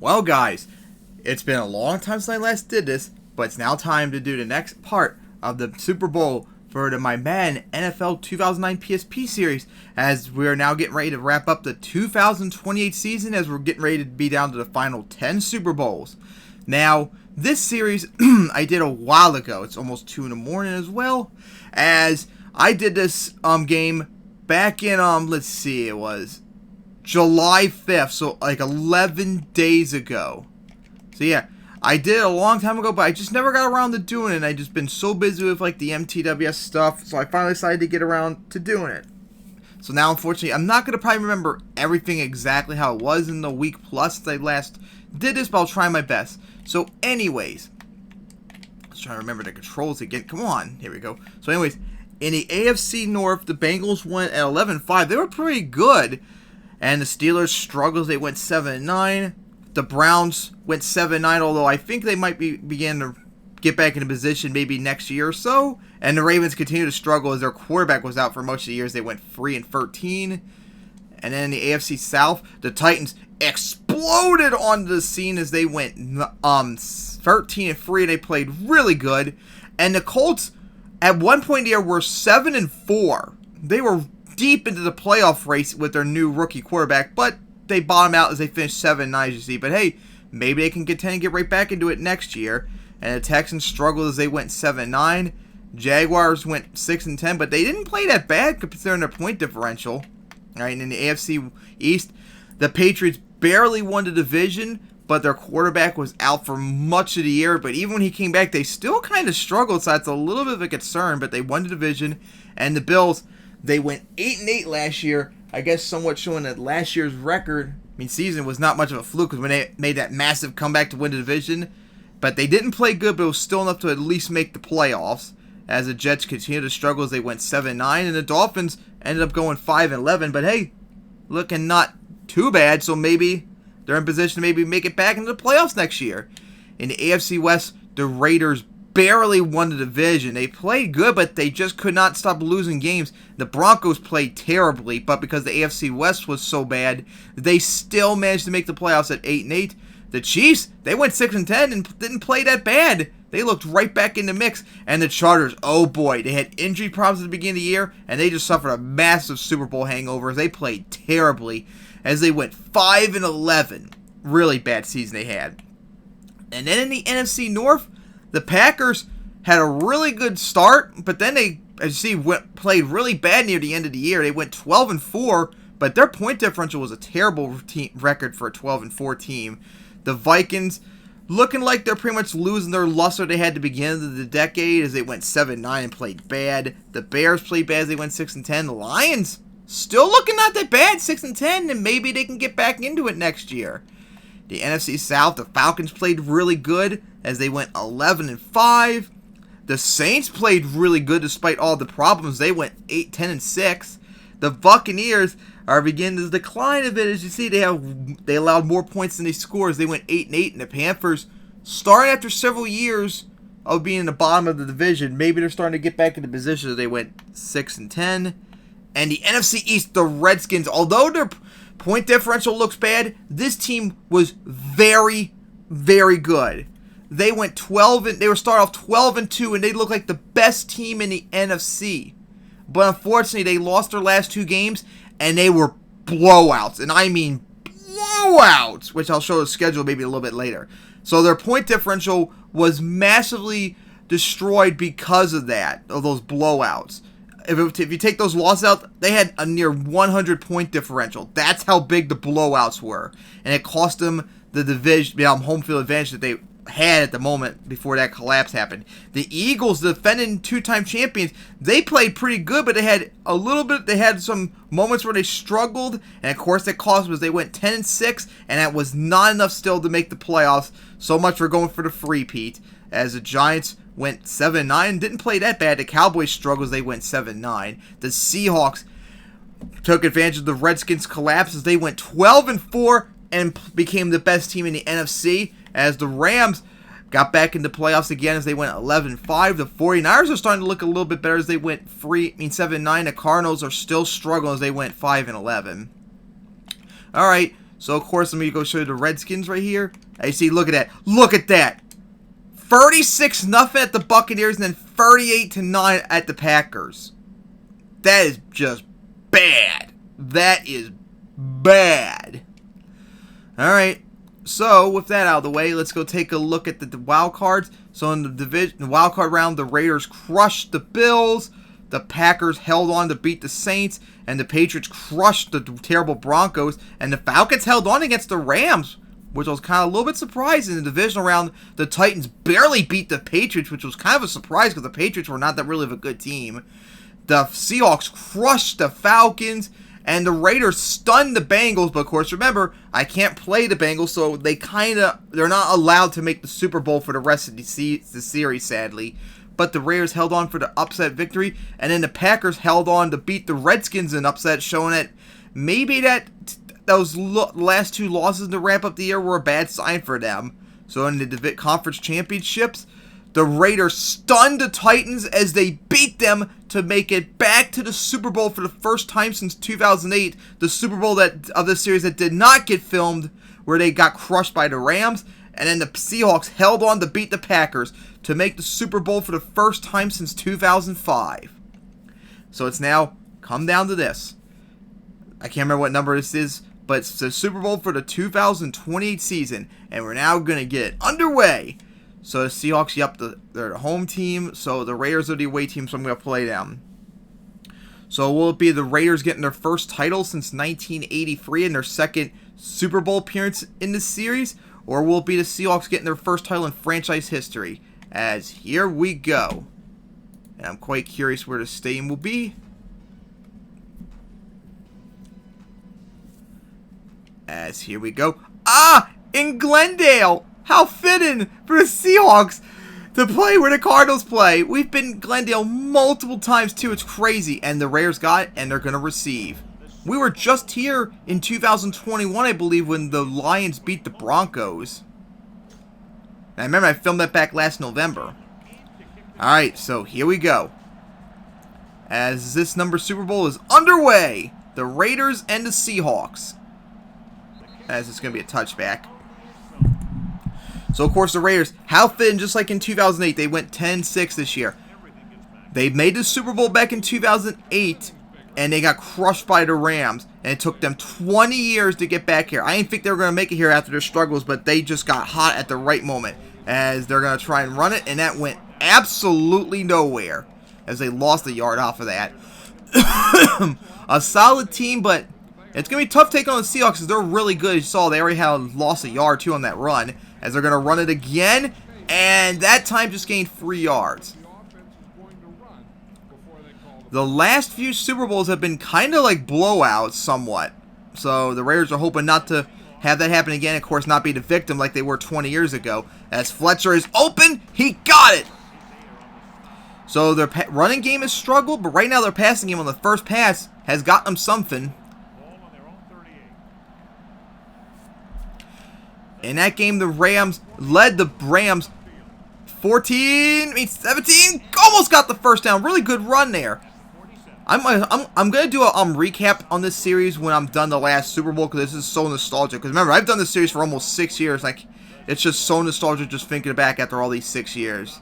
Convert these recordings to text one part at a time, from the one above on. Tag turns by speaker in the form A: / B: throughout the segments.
A: Well, guys, it's been a long time since I last did this, but it's now time to do the next part of the Super Bowl for my Madden NFL 2009 PSP series, as we are now getting ready to wrap up the 2028 season, as we're getting ready to be down to the final 10 Super Bowls. Now, this series I did a while ago. It's almost 2 in the morning as well, as I did this game back in, let's see, it was July 5th, so like 11 days ago. So yeah, I did it a long time ago, but I just never got around to doing it, and I just been so busy with like the MTWS stuff, so I finally decided to get around to doing it. So now, unfortunately, I'm not going to probably remember everything exactly how it was in the week plus that I last did this, but I'll try my best. So anyways, let's try to remember the controls again. Come on, here we go. So anyways, in the AFC North, the Bengals went at 11-5. They were pretty good. And the Steelers struggled. They went 7-9. The Browns went 7-9, although I think they might begin to get back into position maybe next year or so. And the Ravens continue to struggle as their quarterback was out for most of the years. They went 3-13. And then in the AFC South, the Titans exploded onto the scene as they went 13-3. They played really good. And the Colts, at one point in the year, were 7-4. They were deep into the playoff race with their new rookie quarterback, but they bottom out as they finished 7-9, as you see. But hey, maybe they can contend and get right back into it next year. And the Texans struggled as they went 7-9. Jaguars went 6-10, but they didn't play that bad considering their point differential. All right, and in the AFC East, the Patriots barely won the division, but their quarterback was out for much of the year. But even when he came back, they still kind of struggled, so that's a little bit of a concern. But they won the division, and the Bills, they went 8-8 last year, I guess somewhat showing that last year's record, season was not much of a fluke because when they made that massive comeback to win the division. But they didn't play good, but it was still enough to at least make the playoffs, as the Jets continued to struggle as they went 7-9, and the Dolphins ended up going 5-11. But hey, looking not too bad, so maybe they're in position to maybe make it back into the playoffs next year. In the AFC West, the Raiders barely won the division. They played good, but they just could not stop losing games. The Broncos played terribly, but because the AFC West was so bad, they still managed to make the playoffs at 8-8. The Chiefs, they went 6-10 and didn't play that bad. They looked right back in the mix. And the Chargers, oh boy, they had injury problems at the beginning of the year, and they just suffered a massive Super Bowl hangover as they played terribly as they went 5-11. Really bad season they had. And then in the NFC North, the Packers had a really good start, but then they, as you see, played really bad near the end of the year. They went 12-4, but their point differential was a terrible record for a 12-4 team. The Vikings, looking like they're pretty much losing their luster they had at the beginning of the decade as they went 7-9 and played bad. The Bears played bad as they went 6-10. The Lions, still looking not that bad, 6-10, and maybe they can get back into it next year. The NFC South, the Falcons played really good as they went 11-5. The Saints played really good despite all the problems. They went 8-10-6. The Buccaneers are beginning to decline a bit. As you see, they allowed more points than they scored. They went 8-8. And the Panthers, starting after several years of being in the bottom of the division, maybe they're starting to get back into position. They went 6-10. And the NFC East, the Redskins, although their point differential looks bad, this team was very, very good. They went 12 and they were starting off 12-2, and they looked like the best team in the NFC. But unfortunately, they lost their last 2 games, and they were blowouts, and I mean blowouts, which I'll show the schedule maybe a little bit later. So their point differential was massively destroyed because of that, of those blowouts. If you take those losses out, they had a near 100 point differential. That's how big the blowouts were. And it cost them the division, home field advantage that they had at the moment before that collapse happened. The Eagles, the defending 2-time champions, they played pretty good, but they had some moments where they struggled, and of course that cost was they went 10-6, and that was not enough still to make the playoffs. So much for going for the free-peat, as the Giants went 7-9, didn't play that bad. The Cowboys struggled, they went 7-9. The Seahawks took advantage of the Redskins' collapse as they went 12-4 and became the best team in the NFC, as the Rams got back into playoffs again as they went 11-5. The 49ers are starting to look a little bit better as they went 7-9. The Cardinals are still struggling as they went 5-11. All right, So, of course, let me go show you the Redskins right here. I see, look at that. Look at that. 36-0 at the Buccaneers and then 38-9 at the Packers. That is just bad. That is bad. Alright. So, with that out of the way, let's go take a look at the wild cards. So, in the wild card round, the Raiders crushed the Bills. The Packers held on to beat the Saints. And the Patriots crushed the terrible Broncos. And the Falcons held on against the Rams, which was kind of a little bit surprising. In the divisional round, the Titans barely beat the Patriots, which was kind of a surprise because the Patriots were not that really of a good team. The Seahawks crushed the Falcons. And the Raiders stunned the Bengals, but of course, remember, I can't play the Bengals, so they're not allowed to make the Super Bowl for the rest of the series, sadly. But the Raiders held on for the upset victory, and then the Packers held on to beat the Redskins in upset, showing that maybe those last two losses to wrap up the year were a bad sign for them. So in the conference championships, the Raiders stunned the Titans as they beat them to make it back to the Super Bowl for the first time since 2008. The Super Bowl of this series that did not get filmed, where they got crushed by the Rams. And then the Seahawks held on to beat the Packers to make the Super Bowl for the first time since 2005. So it's now come down to this. I can't remember what number this is, but it's the Super Bowl for the 2028 season. And we're now going to get it underway. So the Seahawks, yep, they're the home team. So the Raiders are the away team, so I'm going to play them. So will it be the Raiders getting their first title since 1983 and their second Super Bowl appearance in this series? Or will it be the Seahawks getting their first title in franchise history? As here we go. And I'm quite curious where the stadium will be. As here we go. Ah! In Glendale! How fitting for the Seahawks to play where the Cardinals play. We've been in Glendale multiple times too. It's crazy. And the Raiders got it, and they're going to receive. We were just here in 2021, I believe, when the Lions beat the Broncos. And I remember I filmed that back last November. Alright, so here we go. As this number Super Bowl is underway. The Raiders and the Seahawks. As it's going to be a touchback. So, of course, the Raiders, how fitting, just like in 2008, they went 10-6 this year. They made the Super Bowl back in 2008, and they got crushed by the Rams, and it took them 20 years to get back here. I didn't think they were going to make it here after their struggles, but they just got hot at the right moment, as they're going to try and run it, and that went absolutely nowhere, as they lost a yard off of that. A solid team, but it's going to be tough taking on the Seahawks, because they're really good. As you saw, they already had lost a yard, too, on that run. As they're going to run it again. And that time just gained 3 yards. The last few Super Bowls have been kind of like blowouts somewhat. So the Raiders are hoping not to have that happen again. Of course, not be the victim like they were 20 years ago. As Fletcher is open, he got it. So their running game has struggled. But right now their passing game on the first pass has got them something. In that game, the Rams led the Rams 17, almost got the first down. Really good run there. I'm going to do a recap on this series when I'm done the last Super Bowl, because this is so nostalgic. Because remember, I've done this series for almost 6 years. Like, it's just so nostalgic just thinking back after all these 6 years.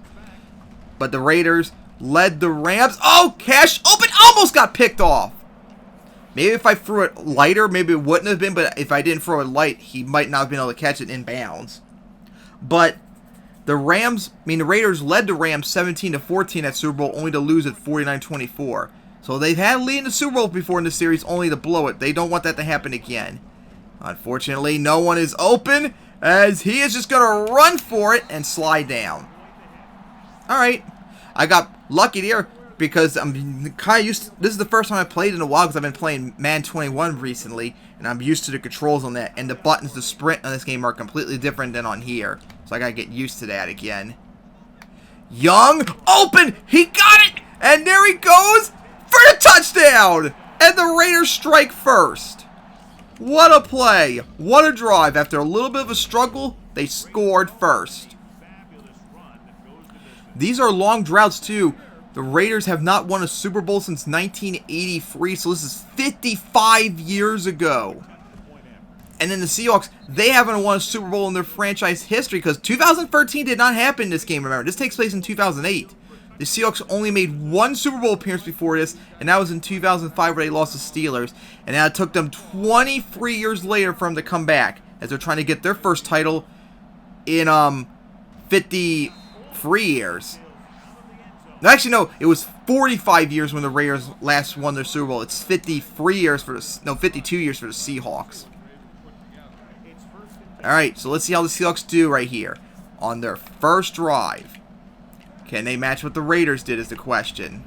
A: But the Raiders led the Rams. Oh, Cash open, almost got picked off. Maybe if I threw it lighter, maybe it wouldn't have been. But if I didn't throw it light, he might not have been able to catch it in bounds. But the Raiders led the Rams 17-14 at Super Bowl, only to lose at 49-24. So they've had a lead in the Super Bowl before in the series, only to blow it. They don't want that to happen again. Unfortunately, no one is open, as he is just going to run for it and slide down. Alright, I got lucky there, because I'm kind of used to, this is the first time I played in a while, because I've been playing Madden 21 recently, and I'm used to the controls on that, and the buttons to sprint on this game are completely different than on here, so I gotta get used to that again. Young, open, he got it, and there he goes for the touchdown, and the Raiders strike first. What a play, what a drive. After a little bit of a struggle, they scored first. These are long droughts too. The Raiders have not won a Super Bowl since 1983, so this is 55 years ago. And then the Seahawks, they haven't won a Super Bowl in their franchise history because 2013 did not happen in this game, remember. This takes place in 2008. The Seahawks only made one Super Bowl appearance before this, and that was in 2005 where they lost to Steelers. And now it took them 23 years later for them to come back as they're trying to get their first title in 53 years. No, actually, no, it was 45 years when the Raiders last won their Super Bowl. It's 53 years for the, no, 52 years for the Seahawks. Alright, so let's see how the Seahawks do right here on their first drive. Can they match what the Raiders did is the question.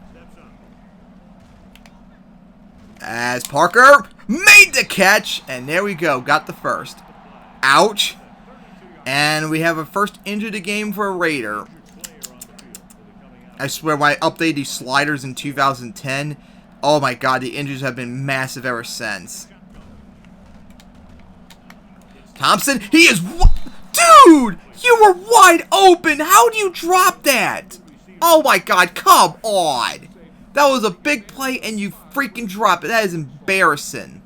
A: As Parker made the catch, and there we go, got the first. Ouch. And we have a first injury of the game for a Raider. I swear, when I updated these sliders in 2010, oh my god, the injuries have been massive ever since. Thompson, he is... Dude! You were wide open! How do you drop that? Oh my god, come on! That was a big play and you freaking dropped it. That is embarrassing.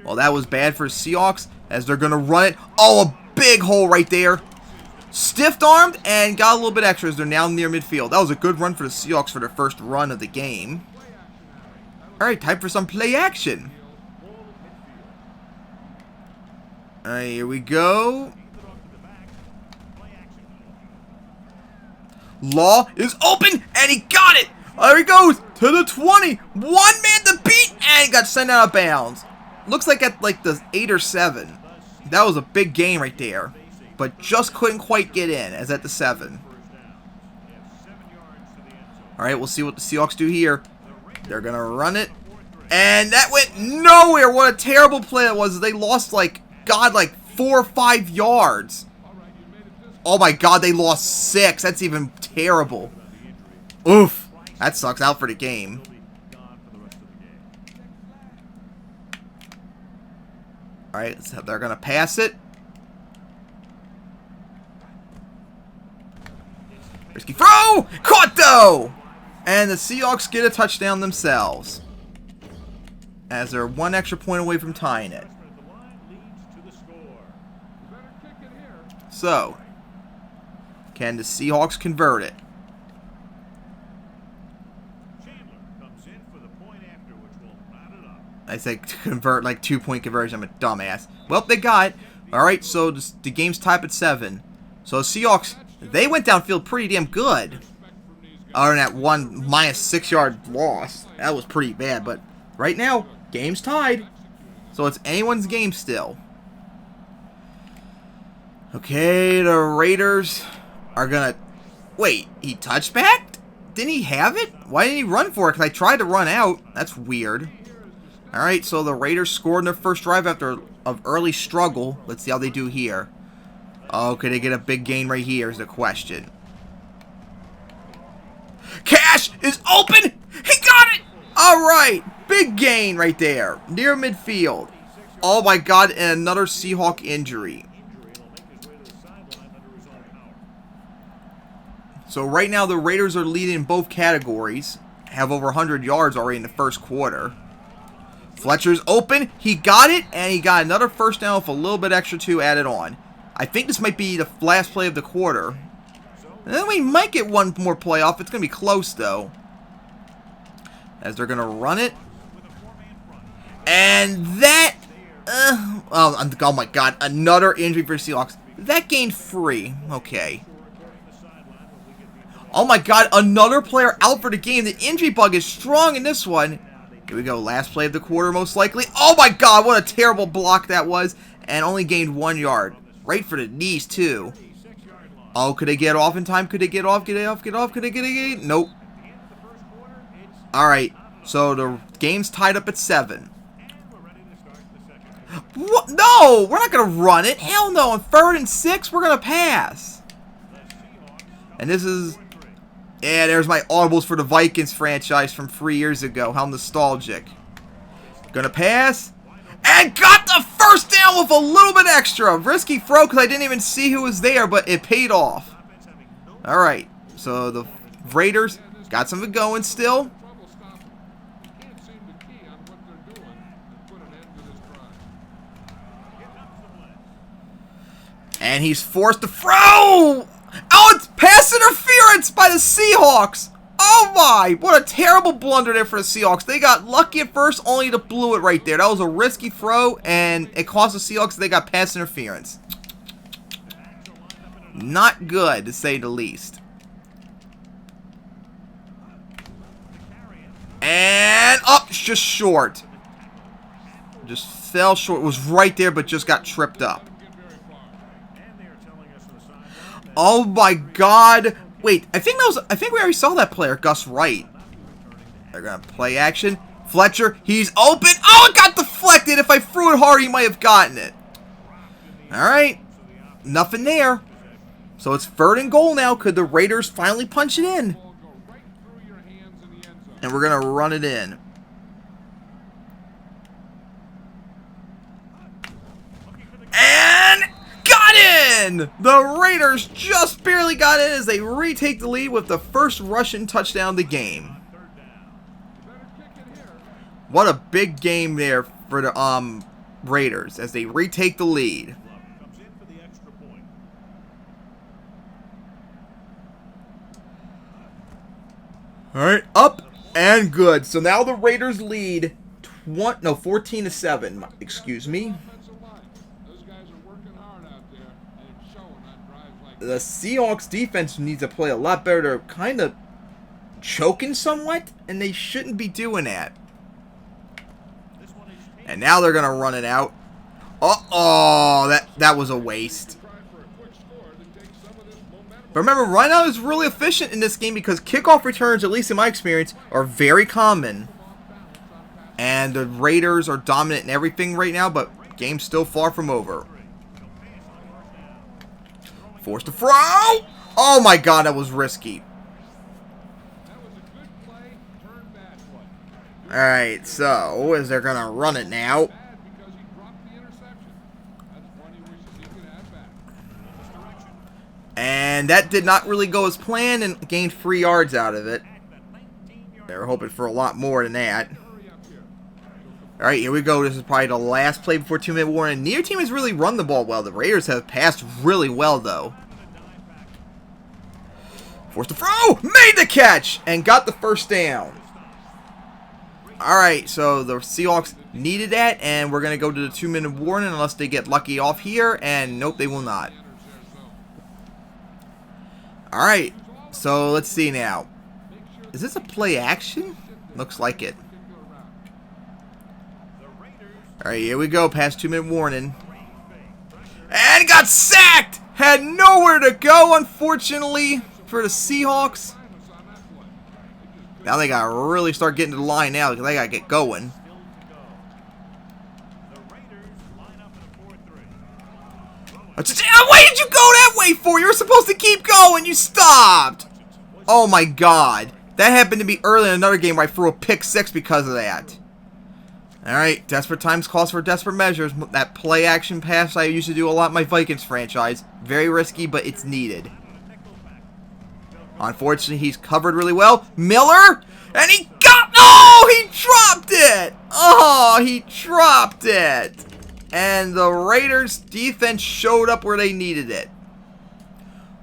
A: Well, that was bad for Seahawks as they're going to run it. Oh, a big hole right there. Stiff-armed and got a little bit extra as they're now near midfield. That was a good run for the Seahawks for their first run of the game. Alright, time for some play action. Alright, here we go. Law is open, and he got it. There he goes to the 20. One man to beat, and he got sent out of bounds. Looks like at like the 8 or 7. That was a big game right there, but just couldn't quite get in as at the 7. Alright, we'll see what the Seahawks do here. They're going to run it, and that went nowhere. What a terrible play it was. They lost like, God, like 4 or 5 yards. Oh my god, they lost 6. That's even terrible. Oof. That sucks. Out for the game. Alright, so they're going to pass it. Risky throw! Caught though! And the Seahawks get a touchdown themselves, as they're 1 extra point away from tying it. So, can the Seahawks convert it? I say convert like 2-point conversion. I'm a dumbass. Well, they got it. Alright, so the game's tied at 7. So the Seahawks, they went downfield pretty damn good. Other than that one -6-yard loss. That was pretty bad. But right now, game's tied. So it's anyone's game still. Okay, the Raiders are going to... Wait, he touchbacked? Didn't he have it? Why didn't he run for it? Because I tried to run out. That's weird. Alright, so the Raiders scored in their first drive after an early struggle. Let's see how they do here. Oh, could they get a big gain right here is the question. Cash is open! He got it! Alright, big gain right there. Near midfield. Oh my god, and another Seahawk injury. So right now the Raiders are leading in both categories. Have over 100 yards already in the first quarter. Fletcher's open. He got it, and he got another first down with a little bit extra too added on. I think this might be the last play of the quarter. And then we might get one more playoff. It's going to be close, though. As they're going to run it. And that... oh my god. Another injury for Seahawks. That gained 3. Okay. Oh my god. Another player out for the game. The injury bug is strong in this one. Here we go. Last play of the quarter, most likely. Oh my god. What a terrible block that was. And only gained 1 yard. Right for the knees, too. Oh, could they get off in time? Could they get off? Get off? Get off? Could they get it? Nope. Alright. So the game's tied up at 7. What? No! We're not going to run it. Hell no. On 3rd and 6, we're going to pass. And this is... Yeah, there's my audibles for the Vikings franchise from 3 years ago. How nostalgic. Gonna pass. And got the first down with a little bit extra. Risky throw because I didn't even see who was there, but it paid off. Alright, so the Raiders got something going still. And he's forced to throw! Oh, it's pass interference by the Seahawks! Oh my! What a terrible blunder there for the Seahawks. They got lucky at first, only to blow it right there. That was a risky throw, and it cost the Seahawks. They got pass interference. Not good, to say the least. And up, just short. Just fell short. It was right there, but just got tripped up. Oh my God! Wait, I think we already saw that player, Gus Wright. They're gonna play action. Fletcher, he's open. Oh, it got deflected. If I threw it hard, he might have gotten it. All right, nothing there. So it's 3rd and goal now. Could the Raiders finally punch it in? And we're gonna run it in. And got in! The Raiders just barely got in as they retake the lead with the first rushing touchdown of the game. What a big game there for the Raiders as they retake the lead. Alright, up and good. So now the Raiders lead 14-7, excuse me. The Seahawks defense needs to play a lot better. They're kind of choking somewhat, and they shouldn't be doing that. And now they're going to run it out. Uh-oh, that was a waste. But remember, run out is really efficient in this game because kickoff returns, at least in my experience, are very common. And the Raiders are dominant in everything right now, but game's still far from over. Forced to throw! Oh my God, that was risky. Alright, so is they're gonna run it now? And that did not really go as planned and gained 3 yards out of it. They were hoping for a lot more than that. Alright, here we go. This is probably the last play before 2-minute warning. Neither team has really run the ball well. The Raiders have passed really well, though. Forced to throw! Made the catch! And got the first down. Alright, so the Seahawks needed that, and we're going to go to the 2-minute warning unless they get lucky off here, and nope, they will not. Alright, so let's see now. Is this a play action? Looks like it. Alright, here we go, past 2-minute warning. And got sacked! Had nowhere to go, unfortunately, for the Seahawks. Now they gotta really start getting to the line now because they gotta get going. Why did you go that way for? You were supposed to keep going. You stopped. Oh my God. That happened to me early in another game where I threw a pick 6 because of that. Alright, desperate times calls for desperate measures. That play action pass I used to do a lot in my Vikings franchise. Very risky, but it's needed. Unfortunately, he's covered really well. Miller! And he got... Oh, he dropped it! Oh, he dropped it! And the Raiders' defense showed up where they needed it.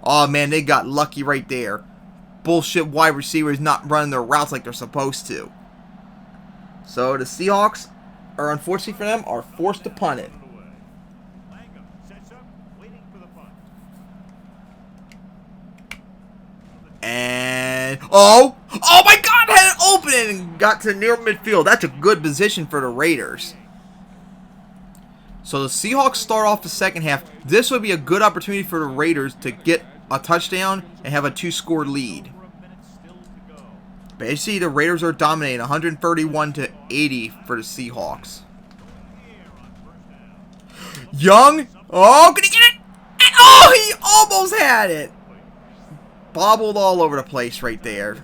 A: Oh, man, they got lucky right there. Bullshit wide receivers not running their routes like they're supposed to. So the Seahawks, or unfortunately for them, are forced to punt it. And oh my God, had an opening and got to near midfield. That's a good position for the Raiders. So the Seahawks start off the second half. This would be a good opportunity for the Raiders to get a touchdown and have a 2-score lead. But you see, the Raiders are dominating, 131-80 for the Seahawks. Young, oh, can he get it? And oh, he almost had it. Bobbled all over the place right there.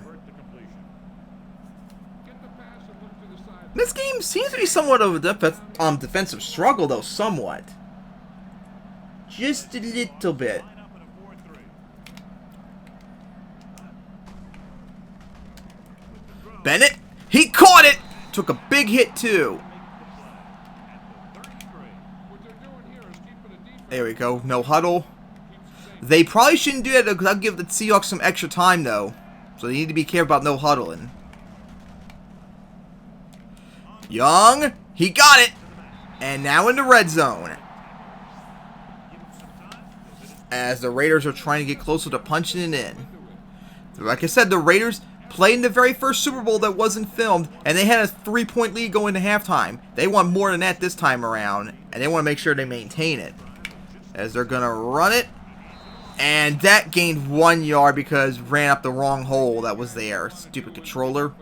A: This game seems to be somewhat of a defensive struggle, though, somewhat. Just a little bit. Bennett, he caught it! Took a big hit, too. There we go. No huddle. They probably shouldn't do that because that'll give the Seahawks some extra time, though. So they need to be careful about no huddling. Young. He got it. And now in the red zone. As the Raiders are trying to get closer to punching it in. Like I said, the Raiders played in the very first Super Bowl that wasn't filmed, and they had a 3-point lead going to halftime. They want more than that this time around, and they want to make sure they maintain it. As they're going to run it. And that gained 1 yard because ran up the wrong hole that was there. Stupid controller.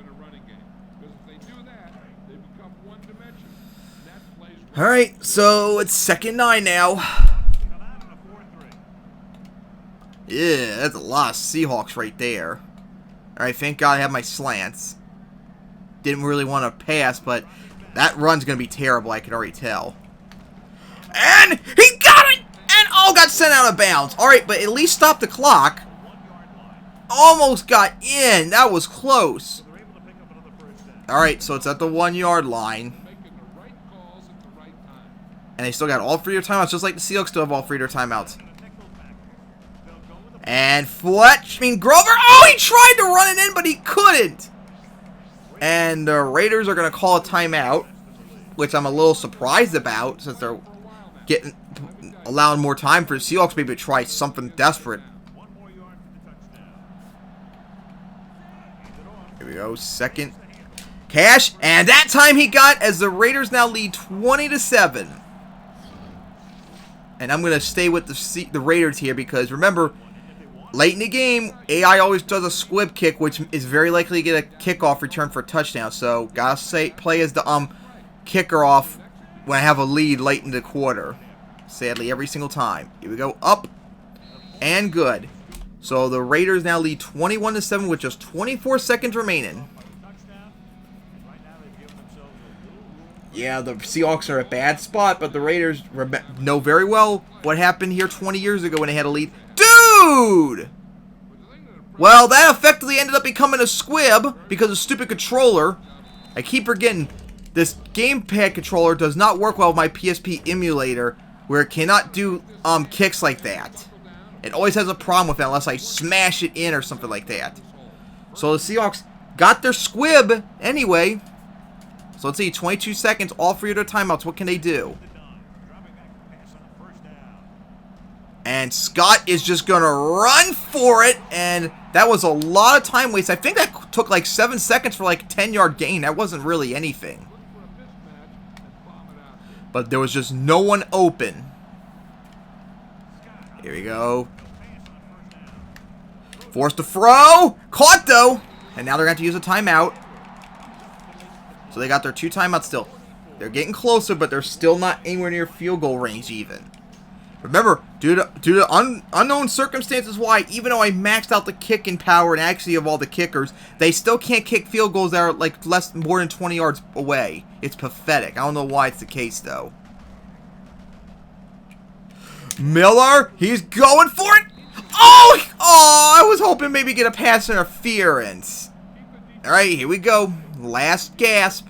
A: Alright, so it's 2nd and 9 now. Yeah, that's a lot of Seahawks right there. Alright, thank God I have my slants. Didn't really want to pass, but that run's going to be terrible, I can already tell. And he got it! And oh, got sent out of bounds. Alright, but at least stop the clock. Almost got in. That was close. Alright, so it's at the 1 yard line. And they still got all 3 of their timeouts, just like the Seahawks still have all 3 of their timeouts. And Grover. Oh, he tried to run it in, but he couldn't. And the Raiders are going to call a timeout, which I'm a little surprised about, since they're allowing more time for the Seahawks maybe to try something desperate. Here we go, 2nd. Cash, and that time he got as the Raiders now lead 20-7. And I'm going to stay with the Raiders here because remember, late in the game, AI always does a squib kick, which is very likely to get a kickoff return for a touchdown. So, gotta play as the kicker off when I have a lead late in the quarter. Sadly, every single time. Here we go, up, and good. So, the Raiders now lead 21-7 with just 24 seconds remaining. Yeah, the Seahawks are a bad spot, but the Raiders know very well what happened here 20 years ago when they had a lead. Dude! Well, that effectively ended up becoming a squib because of stupid controller. I keep forgetting this gamepad controller does not work well with my PSP emulator where it cannot do kicks like that. It always has a problem with it unless I smash it in or something like that. So the Seahawks got their squib anyway. So let's see, 22 seconds, all 3 of their timeouts. What can they do? And Scott is just going to run for it. And that was a lot of time waste. I think that took like 7 seconds for like a 10-yard gain. That wasn't really anything. But there was just no one open. Here we go. Forced to throw. Caught though. And now they're going to have to use a timeout. So they got their 2 timeouts still. They're getting closer, but they're still not anywhere near field goal range even. Remember, due to unknown circumstances why, even though I maxed out the kicking power and accuracy of all the kickers, they still can't kick field goals that are like more than 20 yards away. It's pathetic. I don't know why it's the case, though. Miller, he's going for it. Oh, I was hoping maybe get a pass interference. All right, here we go. Last gasp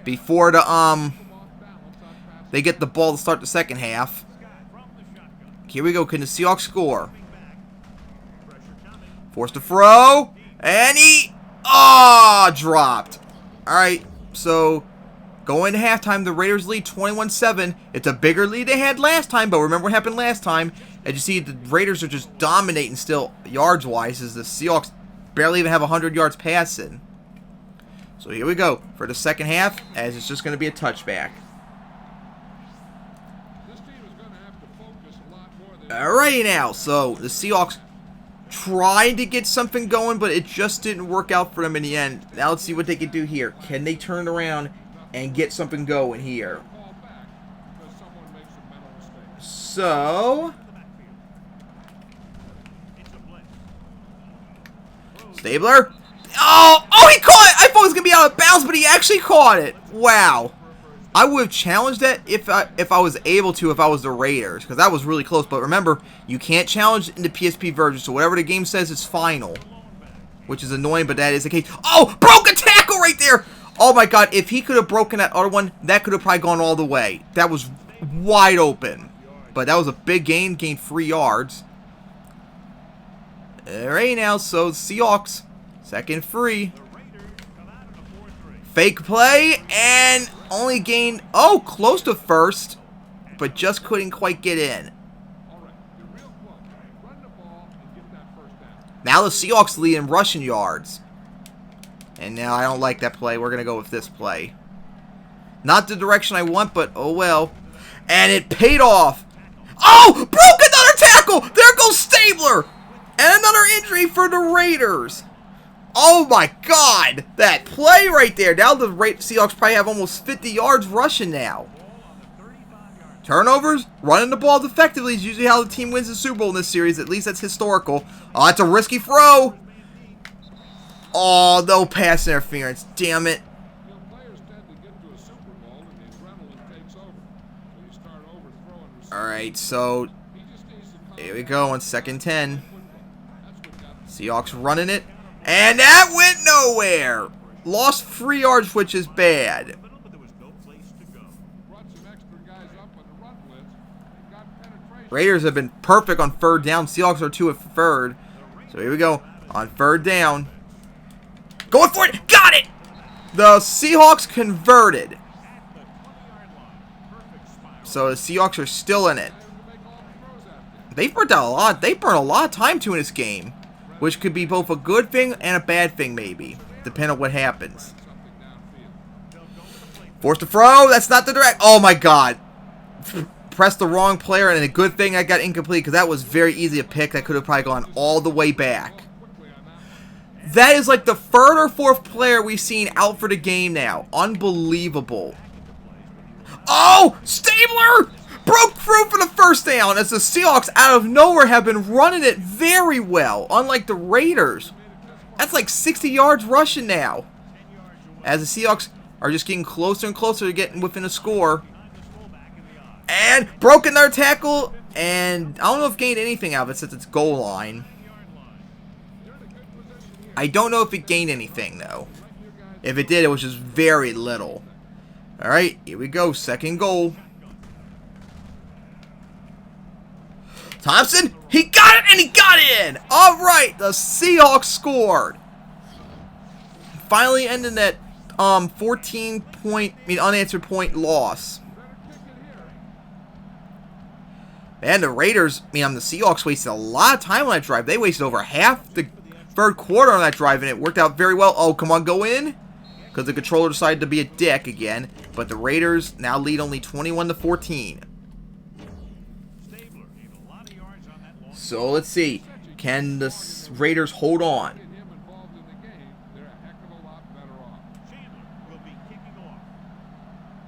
A: before they get the ball to start the second half. Here we go. Can the Seahawks score? Forced to throw. And he dropped. Alright, so going to halftime, the Raiders lead 21-7. It's a bigger lead they had last time, but remember what happened last time. As you see, the Raiders are just dominating still yards-wise as the Seahawks barely even have 100 yards passing. So here we go for the second half, as it's just going to be a touchback. Alrighty now, so the Seahawks tried to get something going, but it just didn't work out for them in the end. Now let's see what they can do here. Can they turn around and get something going here? So, Stabler. Oh, he caught it! I thought it was going to be out of bounds, but he actually caught it. Wow. I would have challenged that if I was able to, if I was the Raiders, because that was really close. But remember, you can't challenge in the PSP version, so whatever the game says is final, which is annoying, but that is the case. Oh, broke a tackle right there! Oh my God, if he could have broken that other one, that could have probably gone all the way. That was wide open. but that was a big gain. Gained 3 yards. Alright now, so Seahawks, second free. Fake play, and only gained, oh, close to first, but just couldn't quite get in. Now the Seahawks lead in rushing yards. And now I don't like that play. We're going to go with this play. Not the direction I want, but oh well. And it paid off. Oh, broke another tackle. There goes Stabler. And another injury for the Raiders. Oh my God. That play right there. Now the Seahawks probably have almost 50 yards rushing now. Turnovers, running the ball effectively is usually how the team wins the Super Bowl in this series. At least that's historical. Oh, that's a risky throw. Oh, no pass interference. Damn it. Alright, so here we go on 2nd and 10. Seahawks running it. And that went nowhere. Lost 3 yards, which is bad. Raiders have been perfect on 3rd down. Seahawks are 2 at 3rd. So here we go. On 3rd down. Going for it. Got it. The Seahawks converted. So the Seahawks are still in it. They burnt out a lot. They burn a lot of time to in this game, which could be both a good thing and a bad thing, maybe, depending on what happens. Forced to throw. That's not the direct. Oh my God. Pressed the wrong player, and a good thing I got incomplete because that was very easy to pick. That could have probably gone all the way back. That is like the 3rd or 4th player we've seen out for the game now. Unbelievable. Oh, Stabler broke through for the 1st down as the Seahawks out of nowhere have been running it very well, unlike the Raiders. That's like 60 yards rushing now, as the Seahawks are just getting closer and closer to getting within a score. And broke another tackle, and I don't know if gained anything out of it since it's goal line. I don't know if it gained anything, though. If it did, it was just very little. Alright, here we go. 2nd goal. Thompson, he got it, and he got in! Alright, the Seahawks scored. Finally ending that 14-point, unanswered point loss. And the Raiders, the Seahawks wasted a lot of time on that drive. They wasted over half the 3rd quarter on that drive, and it worked out very well. Oh, come on, go in. Because the controller decided to be a dick again. But the Raiders now lead only 21-14. So let's see. Can the Raiders hold on?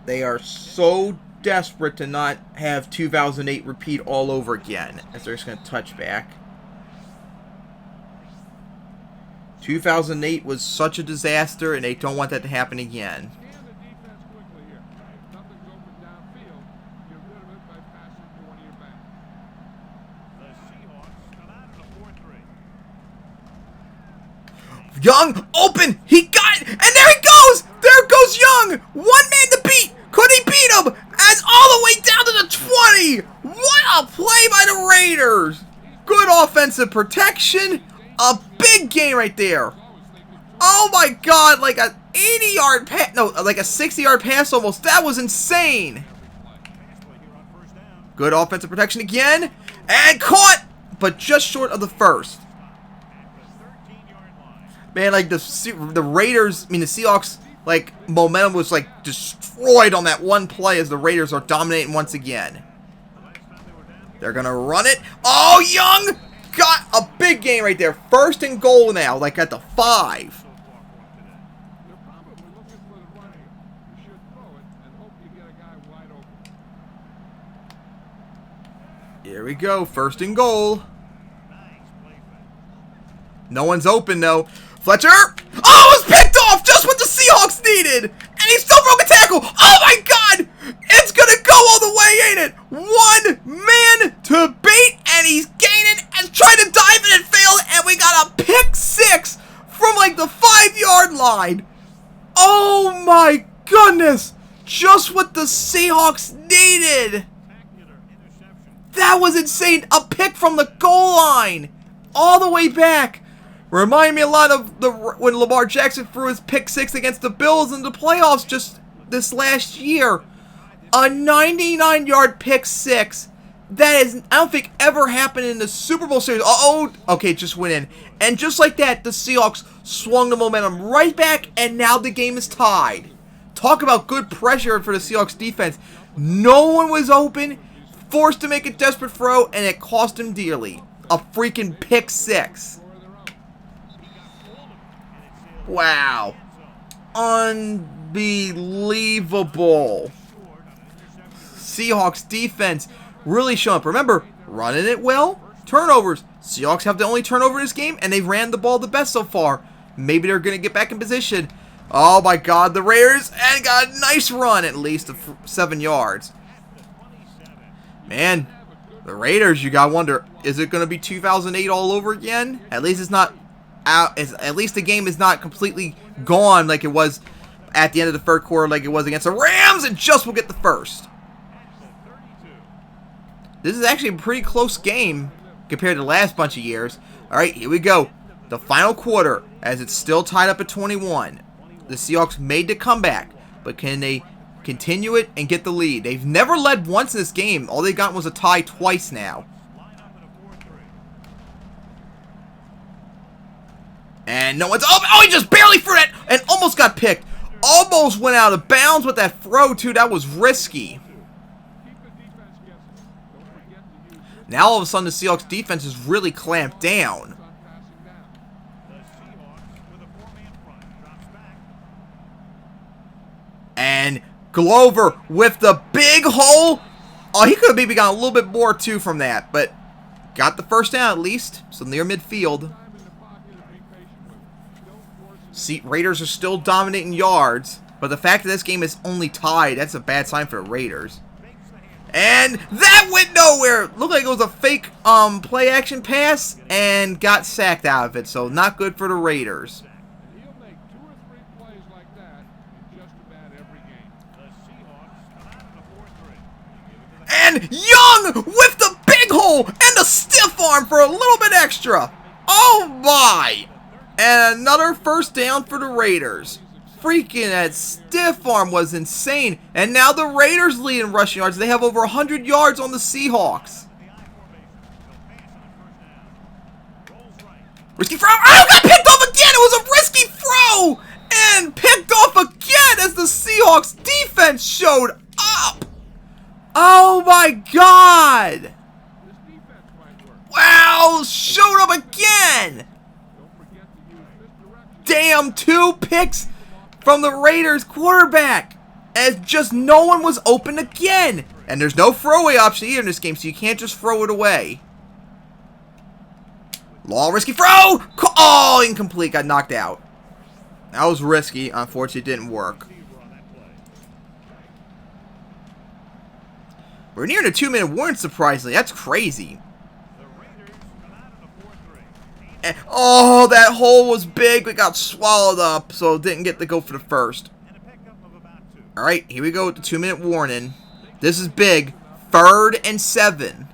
A: They are so desperate to not have 2008 repeat all over again, as they're just going to touch back. 2008 was such a disaster, and they don't want that to happen again. Young, open, he got it, and there he goes! There goes Young! 1 man to beat! Could he beat him? As all the way down to the 20! What a play by the Raiders! Good offensive protection. A big gain right there. Oh my God, like a 80-yard pass, no, like a 60-yard pass almost. That was insane. Good offensive protection again. And caught, but just short of the 1st. Man, like the Raiders, the Seahawks, like momentum was like destroyed on that one play as the Raiders are dominating once again. They're going to run it. Oh, Young got a big gain right there. 1st and goal now, like at the 5. Here we go, 1st and goal. No one's open though. Fletcher! Oh, it was picked off! Just what the Seahawks needed! And he still broke a tackle! Oh my God! It's gonna go all the way, ain't it? 1 man to beat, and he's gaining and trying to dive in and failed, and we got a pick 6 from like the 5-yard line. Oh my goodness! Just what the Seahawks needed! That was insane. A pick from the goal line. All the way back. Remind me a lot of when Lamar Jackson threw his pick 6 against the Bills in the playoffs just this last year. A 99-yard pick 6. That is, I don't think, ever happened in the Super Bowl series. Okay, just went in. And just like that, the Seahawks swung the momentum right back, and now the game is tied. Talk about good pressure for the Seahawks defense. No one was open, forced to make a desperate throw, and it cost him dearly. A freaking pick 6. Wow. Unbelievable. Seahawks defense really showing up. Remember, running it well, turnovers. Seahawks have the only turnover in this game, and they've ran the ball the best so far. Maybe they're going to get back in position. Oh my God, the Raiders, and got a nice run, at least of 7 yards. Man, the Raiders, you gotta wonder, is it going to be 2008 all over again? At least it's not out. At least the game is not completely gone like it was at the end of the third quarter, like it was against the Rams, and just will get the first. This is actually a pretty close game compared to the last bunch of years. All right, here we go. The final quarter, as it's still tied up at 21. The Seahawks made the comeback, but can they continue it and get the lead? They've never led once in this game. All they got was a tie twice now. And no one's... Oh, he just barely threw it and almost got picked. Almost went out of bounds with that throw, too. That was risky. Now, all of a sudden, the Seahawks defense is really clamped down. And Glover with the big hole. Oh, he could have maybe got a little bit more, too, from that. But got the first down, at least. So, near midfield. See, Raiders are still dominating yards. But the fact that this game is only tied, that's a bad sign for the Raiders. And that went nowhere. Looked like it was a fake play action pass and got sacked out of it. So not good for the Raiders. And Young with the big hole and the stiff arm for a little bit extra. Oh my. And another first down for the Raiders. Freaking that stiff arm was insane. And now the Raiders lead in rushing yards. They have over 100 yards on the Seahawks. Risky throw. Oh, got picked off again. It was a risky throw. And picked off again as the Seahawks defense showed up. Oh my God. Wow, showed up again. Damn, 2 picks from the Raiders quarterback, as just no one was open again. And there's no throwaway option either in this game, so you can't just throw it away. Long risky throw! Oh, incomplete, got knocked out. That was risky, unfortunately it didn't work. We're near the 2-minute warning, surprisingly. That's crazy. And, oh, that hole was big. It got swallowed up, so it didn't get to go for the first. Alright, here we go with the 2-minute warning. This is big. 3rd and 7.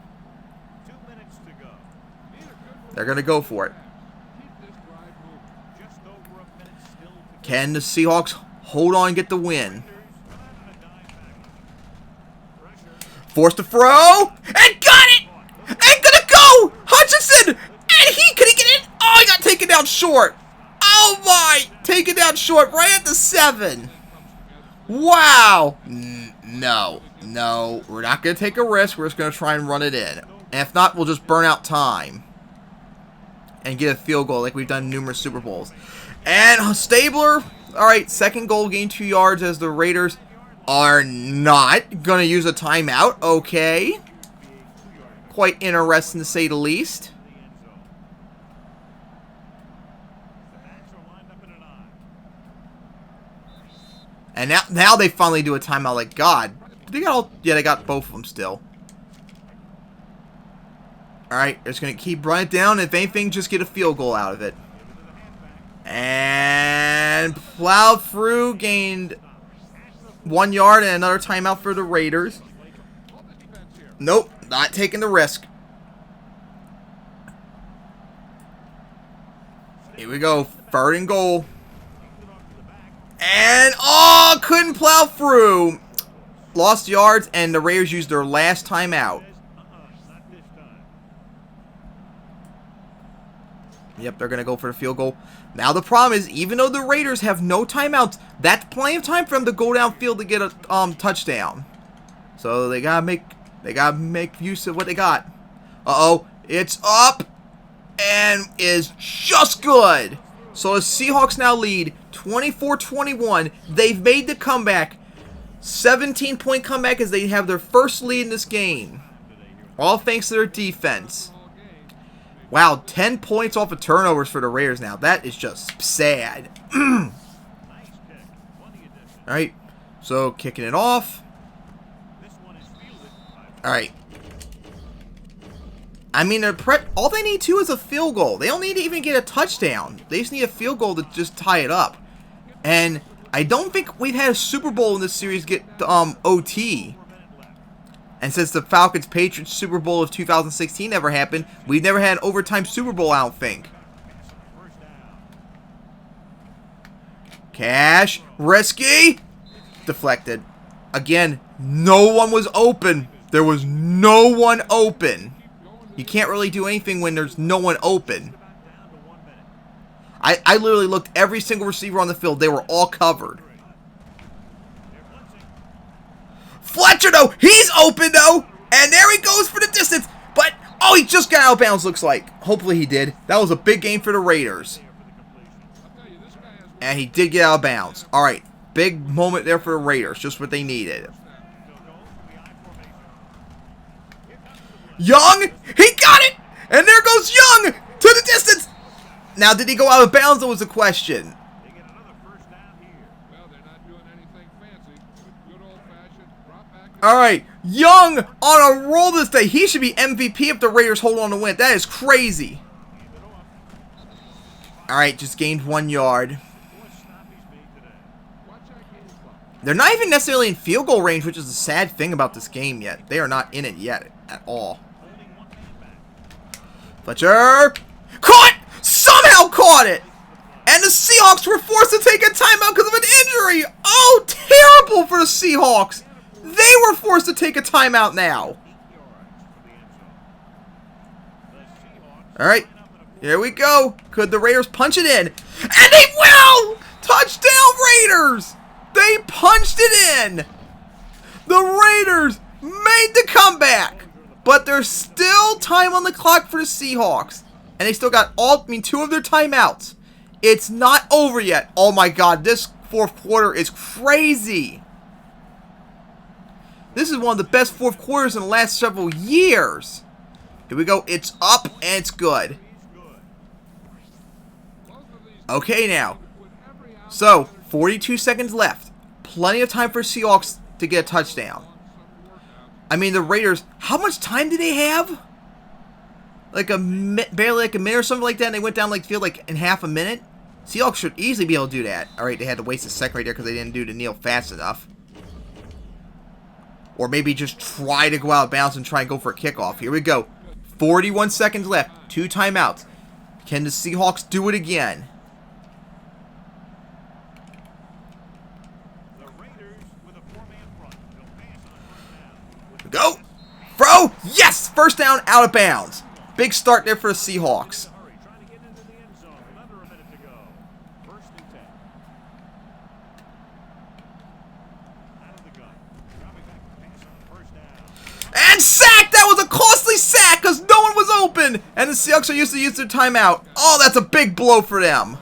A: They're going to go for it. Can the Seahawks hold on and get the win? Forced to throw. And got it! And gonna go! Hutchinson! And could he get in? Oh, he got taken down short. Oh my! Taken down short right at the 7. Wow. No. We're not going to take a risk. We're just going to try and run it in. And if not, we'll just burn out time. And get a field goal like we've done in numerous Super Bowls. And Stabler. Alright, second goal, gain 2 yards as the Raiders are not going to use a timeout. Okay. Quite interesting to say the least. And now they finally do a timeout. Like, God. They got all... Yeah, they got both of them still. Alright, they're just going to keep running it down. If anything, just get a field goal out of it. And plowed through. Gained 1 yard and another timeout for the Raiders. Nope. Not taking the risk. Here we go. 3rd and goal. And, oh, couldn't plow through. Lost yards, and the Raiders used their last timeout. Yep, they're going to go for the field goal. Now the problem is, even though the Raiders have no timeouts, that's plenty of time for them to go downfield to get a touchdown. So they gotta make use of what they got. Uh-oh, it's up and is just good. So the Seahawks now lead 24-21. They've made the comeback. 17-point comeback as they have their first lead in this game. All thanks to their defense. Wow, 10 points off of turnovers for the Raiders now. That is just sad. Alright, so kicking it off. Alright. I mean, all they need to is a field goal. They don't need to even get a touchdown. They just need a field goal to just tie it up. And I don't think we've had a Super Bowl in this series get OT. And since the Falcons-Patriots Super Bowl of 2016 never happened, we've never had an overtime Super Bowl, I don't think. Cash. Risky. Deflected. Again, no one was open. There was no one open. You can't really do anything when there's no one open. I literally looked every single receiver on the field. They were all covered. Fletcher, though, he's open, though. And there he goes for the distance. But, oh, he just got out of bounds, looks like. Hopefully he did. That was a big game for the Raiders. And he did get out of bounds. All right, big moment there for the Raiders. Just what they needed. Young, he got it. And there goes Young to the distance. Now, did he go out of bounds? That was the question. All right, Young on a roll this day. He should be MVP if the Raiders hold on to win. That is crazy. All right, just gained 1 yard. They're not even necessarily in field goal range, which is the sad thing about this game yet. They are not in it yet at all. Fletcher. Caught! Somehow caught it! And the Seahawks were forced to take a timeout because of an injury. Oh, terrible for the Seahawks. They were forced to take a timeout now. All right, here we go. Could the Raiders punch it in? And they will! Touchdown, Raiders! They punched it in. The Raiders made the comeback, but there's still time on the clock for the Seahawks, and they still got 2 of their timeouts. It's not over yet. Oh my God, this fourth quarter is crazy. This is one of the best fourth quarters in the last several years. Here we go. It's up and it's good. Okay, now. So, 42 seconds left. Plenty of time for Seahawks to get a touchdown. I mean, the Raiders, how much time did they have? Like barely like a minute or something like that, and they went down like field like in half a minute? Seahawks should easily be able to do that. Alright, they had to waste a second right there because they didn't do the kneel fast enough. Or maybe just try to go out of bounds and try and go for a kickoff. Here we go. 41 seconds left. 2 timeouts. Can the Seahawks do it again? Go! Throw! Yes! First down, out of bounds. Big start there for the Seahawks. And sack! That was a costly sack because no one was open. And the Seahawks are used to use their timeout. Oh, that's a big blow for them.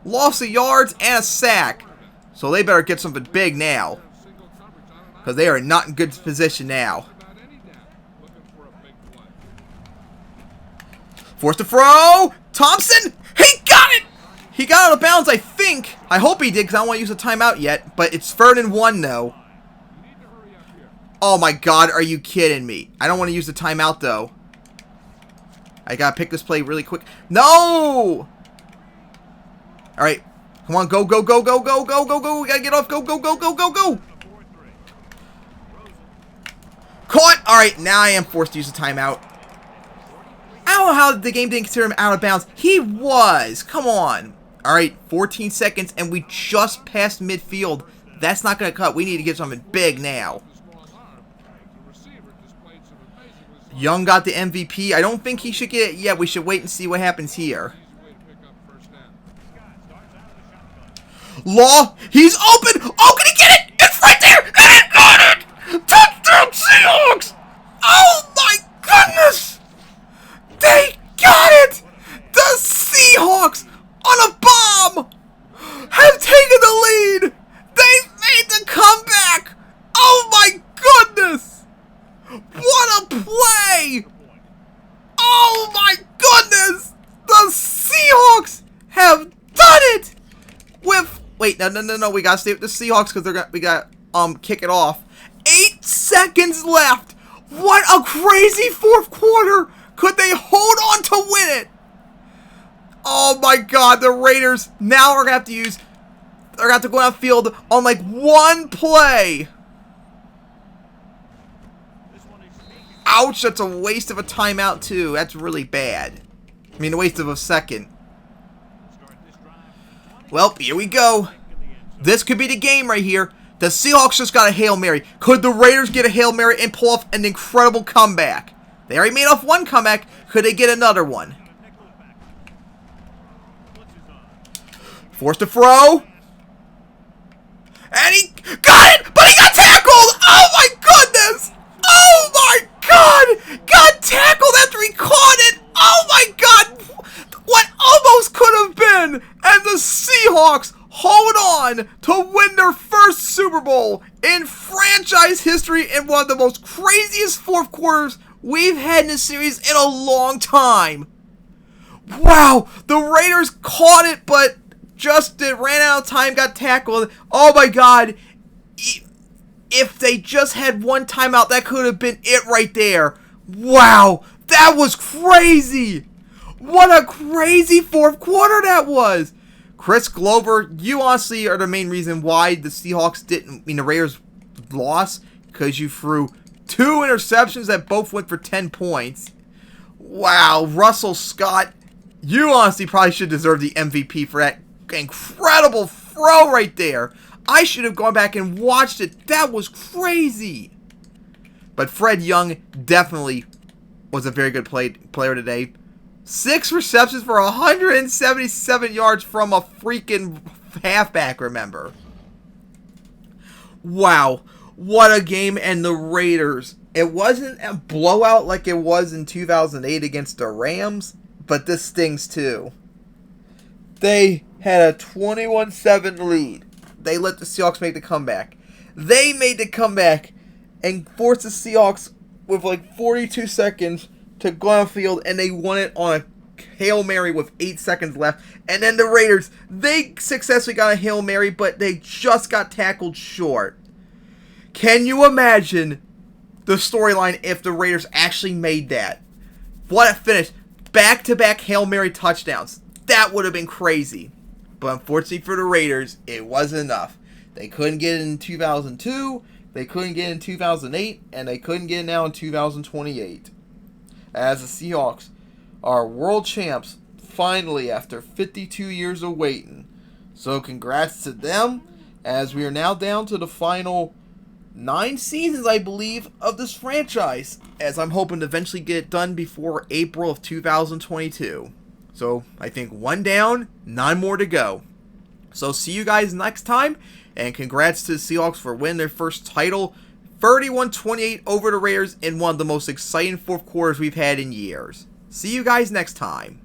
A: Loss of yards and a sack. So they better get something big now, because they are not in good position now. Forced to throw. Thompson. He got it. He got out of bounds, I think. I hope he did because I don't want to use a timeout yet. But it's 3rd and 1 though. Oh my God, are you kidding me? I don't want to use the timeout though. I gotta pick this play really quick. No! Alright. Come on, go, go, go, go, go, go, go, go. We gotta get off. Go, go, go, go, go, go. Caught! Alright, now I am forced to use a timeout. I don't know how the game didn't consider him out of bounds. He was! Come on. Alright, 14 seconds, and we just passed midfield. That's not going to cut. We need to get something big now. Young got the MVP. I don't think he should get it yet. We should wait and see what happens here. Law, he's open! Oh, can he get it? It's right there! And he got it! Touchdown Seahawks! Oh my goodness! They got it! The Seahawks on a bomb have taken the lead! They made the comeback! Oh my goodness! What a play! Oh my goodness! The Seahawks have done it! With wait, no, we gotta stay with the Seahawks because we got kick it off. 8 seconds left. What a crazy fourth quarter! Could they hold on to win it? Oh my God, the Raiders now are gonna have to use. They're gonna have to go outfield on like one play. Ouch! That's a waste of a timeout too. That's really bad. I mean, a waste of a second. Well, here we go. This could be the game right here. The Seahawks just got a Hail Mary. Could the Raiders get a Hail Mary and pull off an incredible comeback? They already made off one comeback. Could they get another one? Forced to throw. And he got it, but he got tackled. Oh my goodness. Oh my God. Got tackled after he caught it. Oh my God. What almost could have been. And the Seahawks hold on to win their first Super Bowl in franchise history in one of the most craziest fourth quarters we've had in this series in a long time. Wow, the Raiders caught it, but just ran out of time, got tackled. Oh my God. If they just had one timeout, that could have been it right there. Wow, that was crazy. What a crazy fourth quarter that was. Chris Glover, you honestly are the main reason why the Seahawks the Raiders lost, because you threw 2 interceptions that both went for 10 points. Wow, Russell Scott, you honestly probably should deserve the MVP for that incredible throw right there. I should have gone back and watched it. That was crazy. But Fred Young definitely was a very good player today. 6 receptions for 177 yards from a freaking halfback, remember. Wow, what a game. And the Raiders, it wasn't a blowout like it was in 2008 against the Rams, but this stings too. They had a 21-7 lead. They let the Seahawks make the comeback. They made the comeback and forced the Seahawks with like 42 seconds to go on field, and they won it on a Hail Mary with 8 seconds left. And then the Raiders, they successfully got a Hail Mary, but they just got tackled short. Can you imagine the storyline if the Raiders actually made that? What a finish. Back-to-back Hail Mary touchdowns. That would have been crazy. But unfortunately for the Raiders, it wasn't enough. They couldn't get it in 2002, they couldn't get it in 2008, and they couldn't get it now in 2028. As the Seahawks are world champs, finally, after 52 years of waiting. So congrats to them, as we are now down to the final 9 seasons, I believe, of this franchise, as I'm hoping to eventually get it done before April of 2022. So, I think 1 down, 9 more to go. So, see you guys next time, and congrats to the Seahawks for winning their first title, 31-28 over the Raiders in one of the most exciting fourth quarters we've had in years. See you guys next time.